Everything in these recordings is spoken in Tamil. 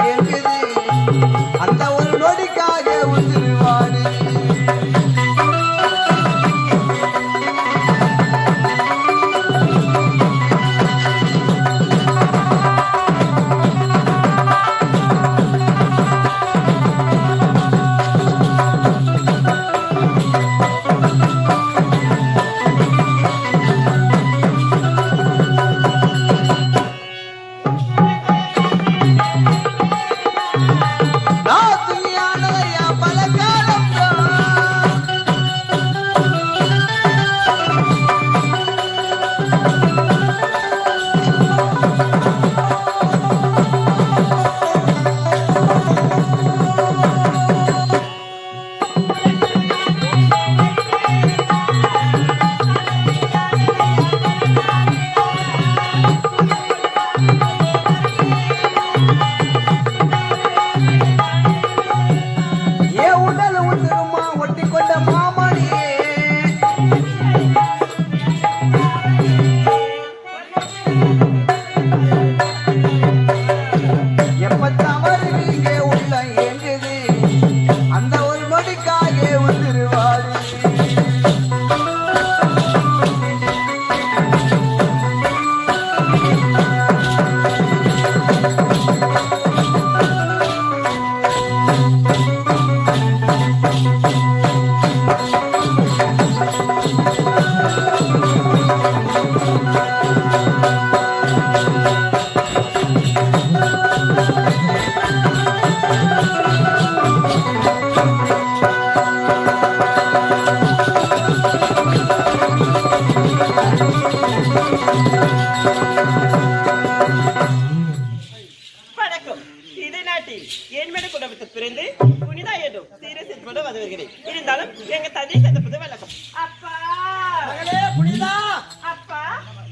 எங்குது அந்த ஒரு நொடிக்காக உதிர்வாடு இருந்தாலும் எங்க தந்தை சேர்ந்தது வழக்கம். அப்பா புனிதா, அப்பா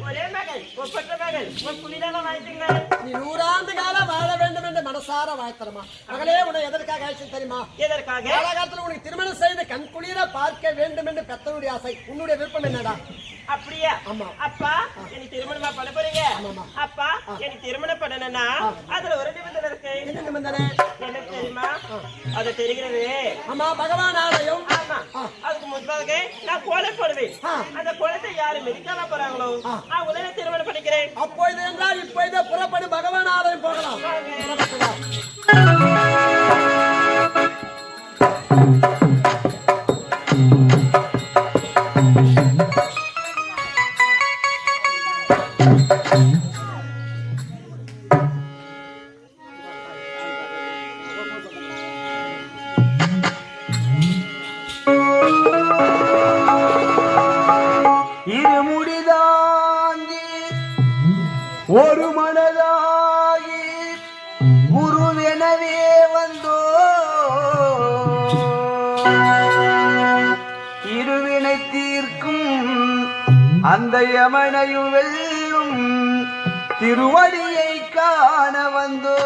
ஒரே மகள், ஒப்பற்ற மகள், புனிதாவை வாழ்த்துங்க. நீ 100 ஆண்டு காலம் வாழ வேண்டும் என்று மனசார வாழ்த்தரமா மகளே. உன்னை எதற்காக ஆசை தெரியுமா? எதற்காக? காலகாலத்தில் உனக்கு திருமணம் செய்து கண் குளிர பார்க்க வேண்டும் என்று பெத்தனுடைய ஆசை. உன்னுடைய விருப்பம் என்னடா? அப்படியா? அப்பா எனக்கு திருமணமா பண்ண போறீங்க? அப்பா எனக்கு திருமணம் பண்ணணும்னா அதுல ஒரு நிபந்தனை இருக்கு. என்ன நிபந்தனை? எனக்கு தெரியுமா? அது தெரிகிறது. ஆமா, பகவான் ஆலயம். ஆமா, அதுக்கு முன்பாக நான் கோலை போடுவேன். அந்த கோலத்தை யாரு மெதிக்காம போறாங்களோ அவங்கள திருமணம் பண்ணிக்கிறேன். அப்பொழுது என்றால் இப்பொழுது புறப்படும் பகவான் ஆலயம் போகலாம். ஒரு மனதாகி குருவெனவே வந்தோ இருவினை தீர்க்கும் அந்த யமனையும் வெல்லும் திருவடியை காண வந்தோ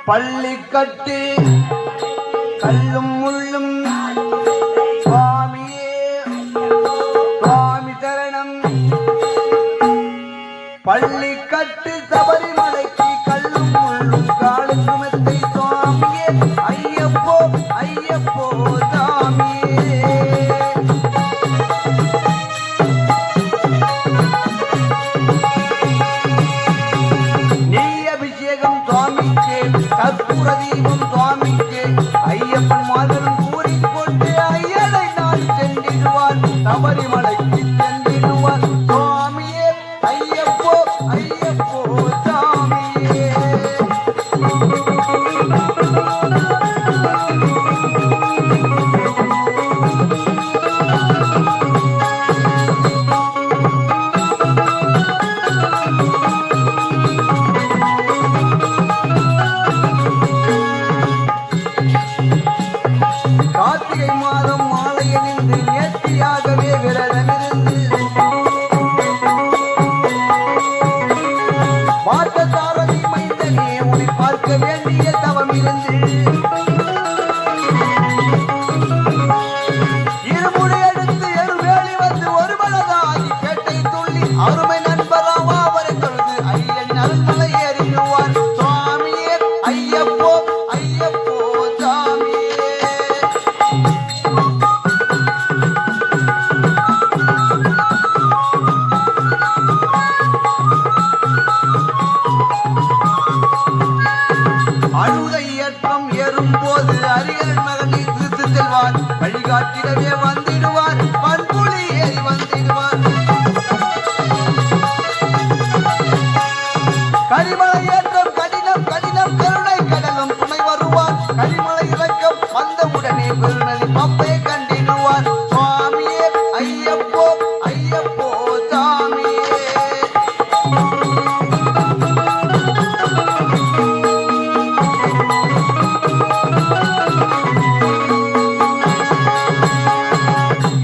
பள்ளிக்கட்டு கல்லும் முள்ளும் சுவாமியே சுவாமி சரணம். பள்ளிக்கட்டு சபரிமலைக்கு கல்லும் முள்ளும் காலும் சுமத்தை சுவாமியே ஐயப்போ ஐயப்போ சாமியே. நெய் அபிஷேகம் சுவாமிக்கே, கற்பூர தீபம் சுவாமிக்கே, ஐயப்பன் மாதரும் கூறிக்கொண்டு ஐயனை நாடு சென்றிடுவார், சபரிமலைக்கு சென்றிடுவார் சுவாமியே ஐயப்போ ஐயப்போ சாமியே. கார்த்திகை மாதம் மாலையணிந்து நேர்த்தியாகவே விரத அரியன் மகனை திருத்து செல்வார் வழிகாட்டிடவே வந்திடுவார் பண்புலி ஏறி வந்திடுவார் கரிமலை ஏற்றம் கடினம் கடினம் கருணை கடலும் துணை வருவார் கரிமலை இறக்கம் வந்தவுடனே பெருநதி பம்பை கண்டிடுவார் சுவாமியே ஐயப்போ ஐயப்போ சாமியே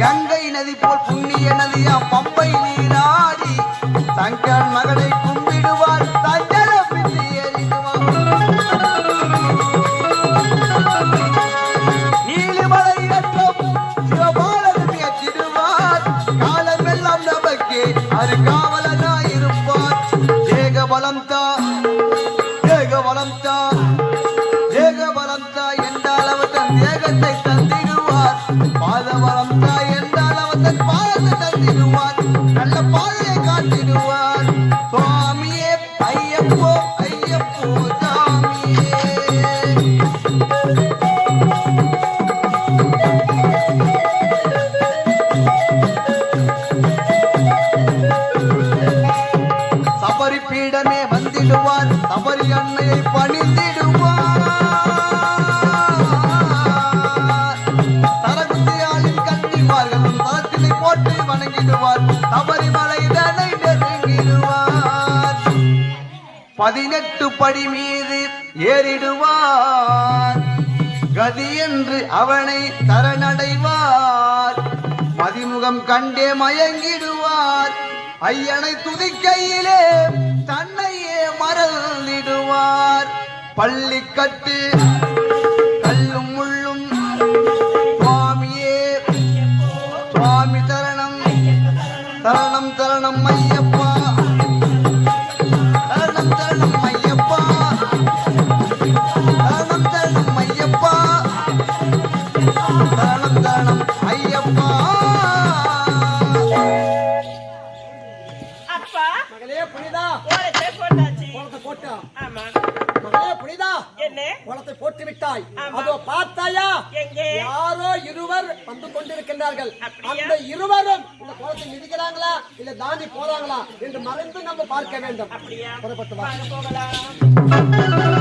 கங்கை நதி போல் புண்ணிய நதியா பம்பை நீராடி சங்கர் மகனை கும்பிடுவார் தஞ்சர பின்னி எறிடுவார் நீலிமலை ஏற்றம் சிவபாலன் ஏற்றிடுவார் காலமெல்லாம் நமக்கு அருகாவலனாயிருப்பார் தேகபலம் தா தேகபலம் தா தேகபலம் தா என்றால் அவர் தன் தேகத்தை தந்திடுவார் பாதபலம் தா என்றால் அவர் தன் பாதத்தை தந்திடுவார் நல்ல பாதையை காட்டிடுவார் சுவாமியே ஐயப்போ ஐயப்போ சாமியே சபரி பீடமே வந்திடுவார் சபரி அன்னையை பணிந்திடுவார் தரகுத்தியாளின் கன்னிமார்களும் தரத்தினை போட்டு வணங்கிடுவார் சபரிமலை தன்னை நெருங்கிடுவார் 18 படி மீது ஏறிடுவார் கதி என்று அவனை தரநடைவார் மதிமுகம் கண்டே மயங்கிடுவார் ஐயனை துதிக்கையிலே தன்னையே மறந்திடுவார் பள்ளிக்கட்டு கல்லும் முள்ளும் சுவாமியே சுவாமி தரணம் தரணம் தரணம் ஐயப்பா தரணம் தரணம் ஐயப்பா தரணம் தரணம் ஐயப்பா தரணம் தரணம் ஐயப்பா அப்பா மகளே புனிதா ஓரத்தை போட்டாச்சு கோலத்தை போட்டா ஆமா மகளே புனிதா என்ன கோலத்தை போட்டு விட்டாய் ஆமா. அதோ பார்த்தாயா எங்கே யாரோ இருவர் வந்து கொண்டிருக்கின்றார்கள் அப்படியா? அந்த இருவரும் இந்த கோலத்தை மிதிக்கிறாங்களா இல்ல தாண்டி போறாங்களா என்று மறைந்து நம்ம பார்க்க வேண்டும் அப்படியா புறப்பட்டு வா வாங்க போகலாம்